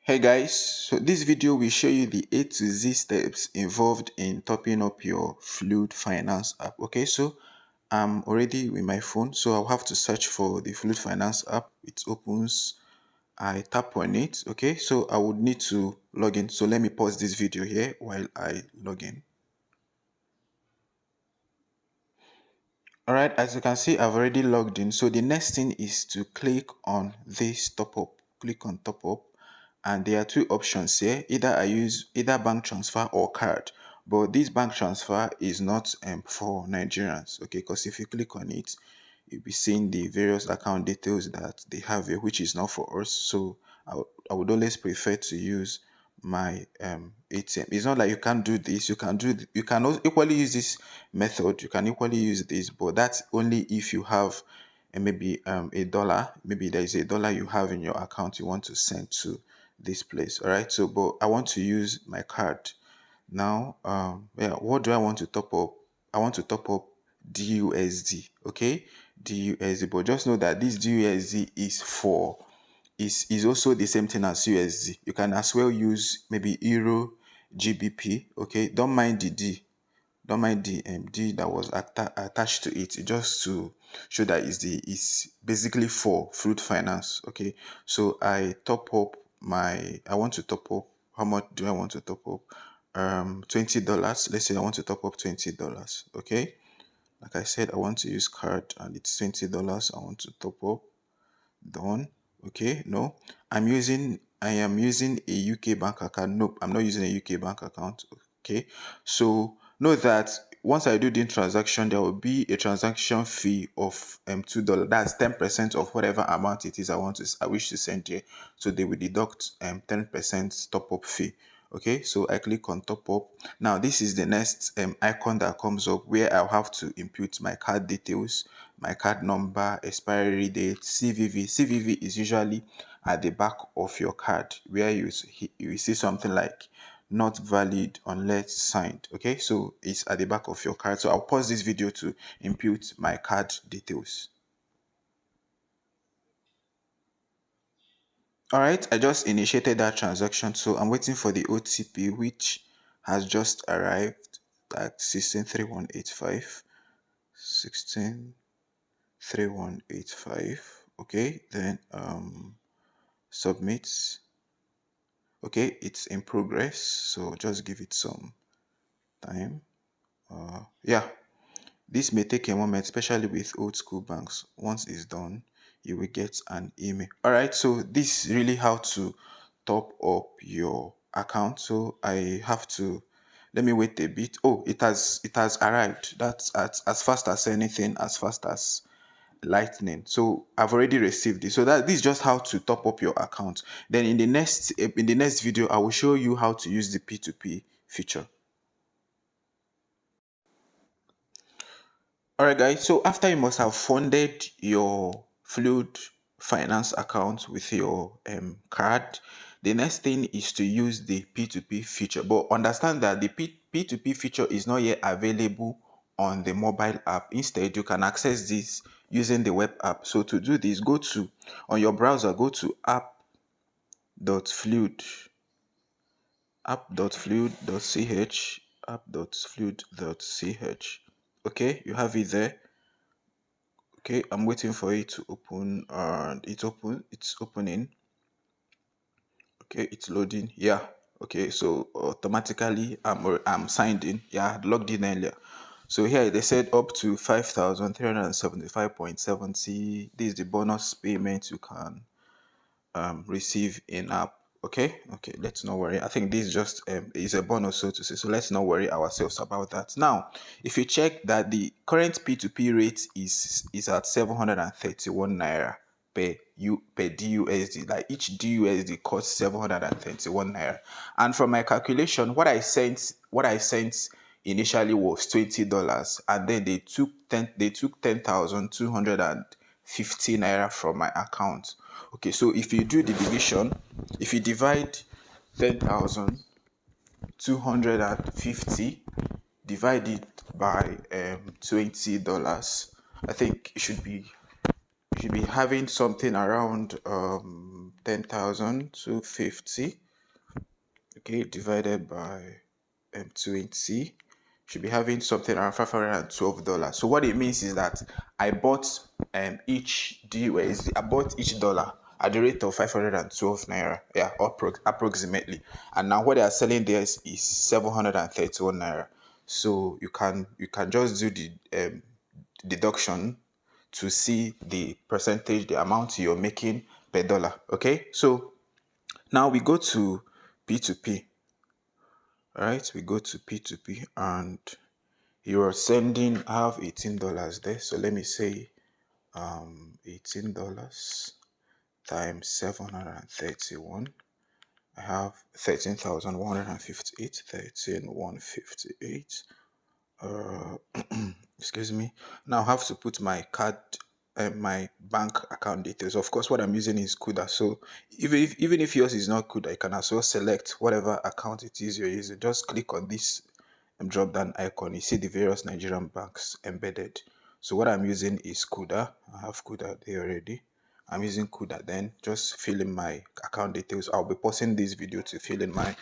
Hey guys, so this video will show you the A to Z steps involved in topping up your Fluid Finance app. Okay, so I'm already with my phone, so I'll have to search for the Fluid Finance app. It opens, I tap on it. Okay, so I would need to log in. So let me pause this video here while I log in. All right, as you can see, I've already logged in. So the next thing is to click on this top up. Click on top up, and there are two options here. Either I use either bank transfer or card, but this bank transfer is not for Nigerians. Okay, because if you click on it, you'll be seeing the various account details that they have here, which is not for us. So I would always prefer to use my ATM. It's not like you can't do this. You can also equally use this method. You can equally use this, but that's only if you have maybe a dollar. Maybe there is a dollar you have in your account you want to send to this place. All right. So, but I want to use my card now. Yeah. What do I want to top up? I want to top up DUSD. Okay, DUSD. But just know that this DUSD is also the same thing as USD. You can as well use maybe Euro, GBP. Okay, don't mind the D. Don't mind the D that was attached to it, just to show that it's basically for Fruit Finance. Okay, so I top up I want to top up. How much do I want to top up? $20. Let's say I want to top up $20. Okay, like I said, I want to use card and it's $20. I want to top up. Done. Okay, no, I am using a UK bank account. Nope, I'm not using a UK bank account. Okay, so know that once I do the transaction, there will be a transaction fee of $2. That's 10% of whatever amount it is I wish to send here. So they will deduct 10% top up fee. Okay, so I click on top up. Now this is the next icon that comes up where I'll have to input my card details, my card number, expiry date, CVV. CVV is usually at the back of your card where you see something like not valid unless signed. Okay, so it's at the back of your card. So I'll pause this video to input my card details. All right, I just initiated that transaction, so I'm waiting for the OTP, which has just arrived at 163185. 163185. Okay, then submit. Okay, it's in progress, so just give it some time. Yeah, this may take a moment, especially with old school banks. Once it's done, you will get an email. All right, so this is really how to top up your account. So I have to let me wait a bit. Oh, it has arrived. That's as fast as anything, as fast as lightning. So I've already received this. So that this is just how to top up your account. Then in the next video, I will show you how to use the P2P feature. All right, guys. So after you must have funded your Fluid Finance account with your card, the next thing is to use the P2P feature. But understand that the P2P feature is not yet available on the mobile app. Instead, you can access this using the web app. So to do this, go to on your browser, go to app.fluid app.fluid.ch app.fluid.ch. Okay, you have it there. Okay, I'm waiting for it to open and it's opening. Okay, it's loading. Yeah. Okay, so automatically I'm signed in. Yeah, I had logged in earlier. So here they said up to 5,375.70. This is the bonus payment you can receive in app. Okay, let's not worry. I think this just is a bonus, so to say, so let's not worry ourselves about that. Now if you check that the current P2P rate is at 731 naira per DUSD. Like each DUSD costs 731 naira, and from my calculation, what I sent initially was $20, and then they took 10,250 naira from my account. Okay, so if you do the division, if you divide 10,250, divide it by $20, I think you should be having something around 10,250, okay, divided by 20, should be having something around $512. So what it means is that I bought I bought each dollar at the rate of 512 naira, yeah, approximately. And now what they are selling there is 731 naira. So you can just do the deduction to see the percentage, the amount you're making per dollar. Okay, so now we go to P2P. All right, we go to P2P, and you're sending, I have $18 there. So let me say $18 times 731. I have 13,158, 13,158. Excuse me. Now I have to put my card, my bank account details. Of course, what I'm using is Kuda. So even if yours is not Kuda, you can as well select whatever account it is you're using. Just click on this drop down icon. You see the various Nigerian banks embedded. So what I'm using is Kuda. I have Kuda there already. I'm using Kuda. Then just fill in my account details. I'll be pausing this video to fill in my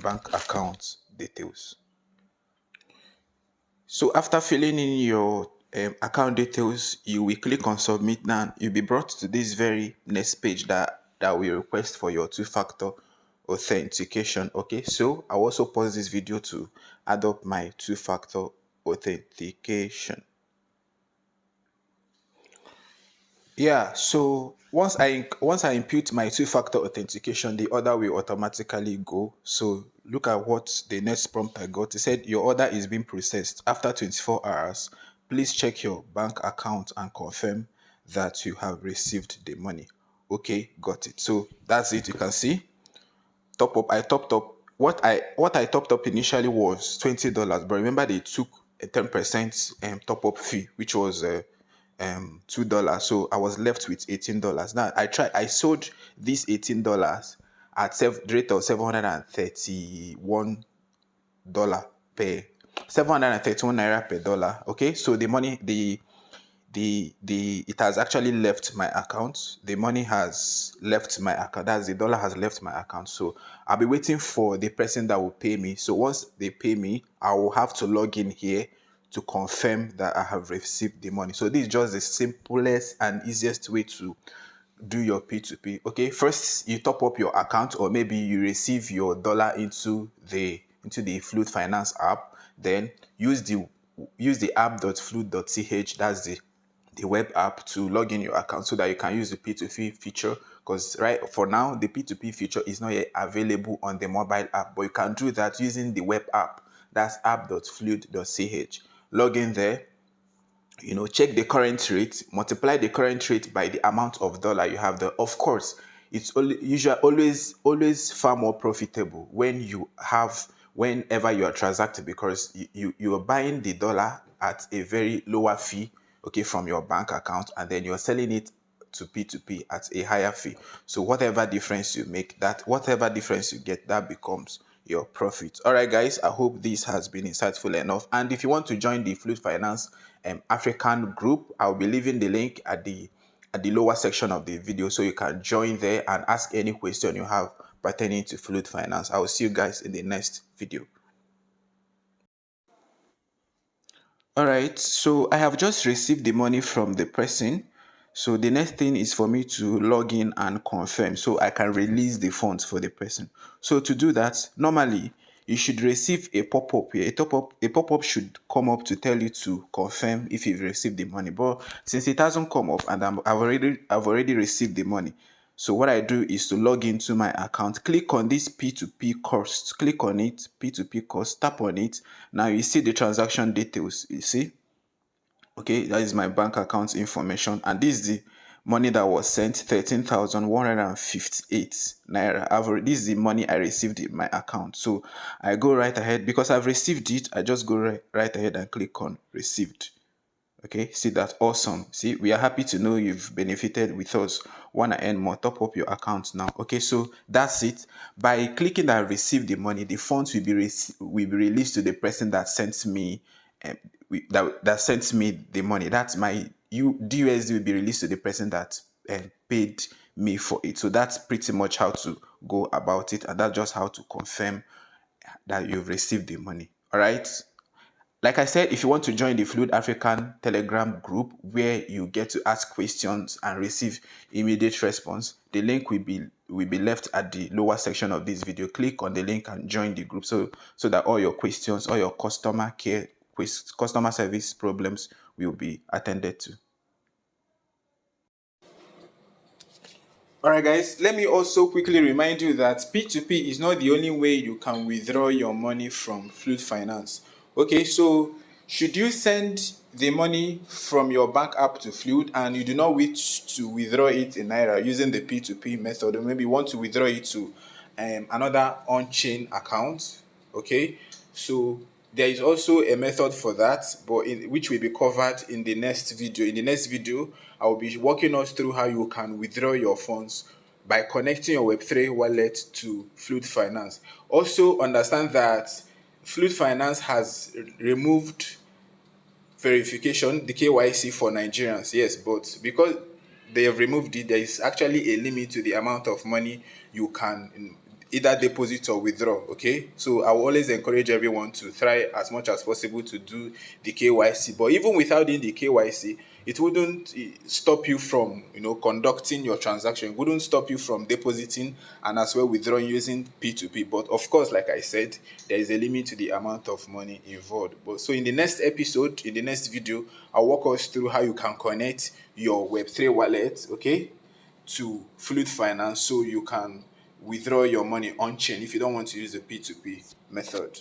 bank account details. So after filling in your account details, you will click on submit. Now you'll be brought to this very next page that will request for your two-factor authentication. Okay, so I'll also pause this video to add up my two-factor authentication. Yeah, so once I input my two-factor authentication, the order will automatically go. So look at what the next prompt I got. It said your order is being processed. After 24 hours, please check your bank account and confirm that you have received the money. Okay, got it. So that's it. You can see top up. I topped up what I topped up initially was $20, but remember they took a 10% top up fee, which was $2. So I was left with $18. Now I sold these $18 at the rate of $731 per 731 naira per dollar. Okay, so the money the it has actually left my account. The money has left my account. That's the dollar has left my account. So I'll be waiting for the person that will pay me. So once they pay me, I will have to log in here to confirm that I have received the money. So this is just the simplest and easiest way to do your P2P. Okay, first you top up your account, or maybe you receive your dollar into the Fluid Finance app. Then use the app.fluid.ch. That's the web app to log in your account so that you can use the P2P feature. Because right for now, the P2P feature is not yet available on the mobile app, but you can do that using the web app. That's app.fluid.ch. Log in there, check the current rate, multiply the current rate by the amount of dollar you have there. Of course, it's usually always far more profitable whenever you are transacting, because you are buying the dollar at a very lower fee, okay, from your bank account, and then you're selling it to P2P at a higher fee. So whatever difference you make, whatever difference you get, that becomes your profit. All right, guys, I hope this has been insightful enough. And if you want to join the Fluid Finance African group, I'll be leaving the link at the lower section of the video, so you can join there and ask any question you have pertaining to Fluid Finance. I will see you guys in the next video. All right, so I have just received the money from the person. So the next thing is for me to log in and confirm so I can release the funds for the person. So to do that, normally you should receive a pop-up here. A pop-up should come up to tell you to confirm if you've received the money. But since it hasn't come up and I've already received the money, so what I do is to log into my account, click on this P2P cost, click on it, P2P cost, tap on it. Now you see the transaction details, you see? Okay, that is my bank account information, and this is the money that was sent, 13,158 naira. This is the money I received in my account. So I go right ahead, because I've received it, I just go right ahead and click on received. Okay, see that? Awesome. See, we are happy to know you've benefited with us. Want to earn more? Top up your account now. Okay, so that's it. By clicking that receive the money, the funds will be released to the person that sent me that sent me the money. That's my DUSD will be released to the person that paid me for it. So that's pretty much how to go about it, and that's just how to confirm that you've received the money. All right. Like I said, if you want to join the Fluid African Telegram group where you get to ask questions and receive immediate response, the link will be left at the lower section of this video. Click on the link and join the group so that all your questions, all your customer service problems will be attended to. Alright guys, let me also quickly remind you that P2P is not the only way you can withdraw your money from Fluid Finance. Okay, so should you send the money from your bank app to Fluid and you do not wish to withdraw it in Naira using the P2P method, or maybe you want to withdraw it to another on-chain account, okay, so there is also a method for that, but which will be covered in the next video. In the next video, I will be walking us through how you can withdraw your funds by connecting your Web3 wallet to Fluid Finance. Also understand that Fluid Finance has removed verification, the KYC for Nigerians, yes, but because they have removed it, there is actually a limit to the amount of money you can either deposit or withdraw. Okay, so I will always encourage everyone to try as much as possible to do the KYC, but even without doing the KYC, it wouldn't stop you from conducting your transaction. It wouldn't stop you from depositing and as well withdrawing using P2P. But of course, like I said, there is a limit to the amount of money involved. But so in the next episode, in the next video, I'll walk us through how you can connect your Web3 wallet, okay, to Fluid Finance so you can withdraw your money on chain if you don't want to use the P2P method.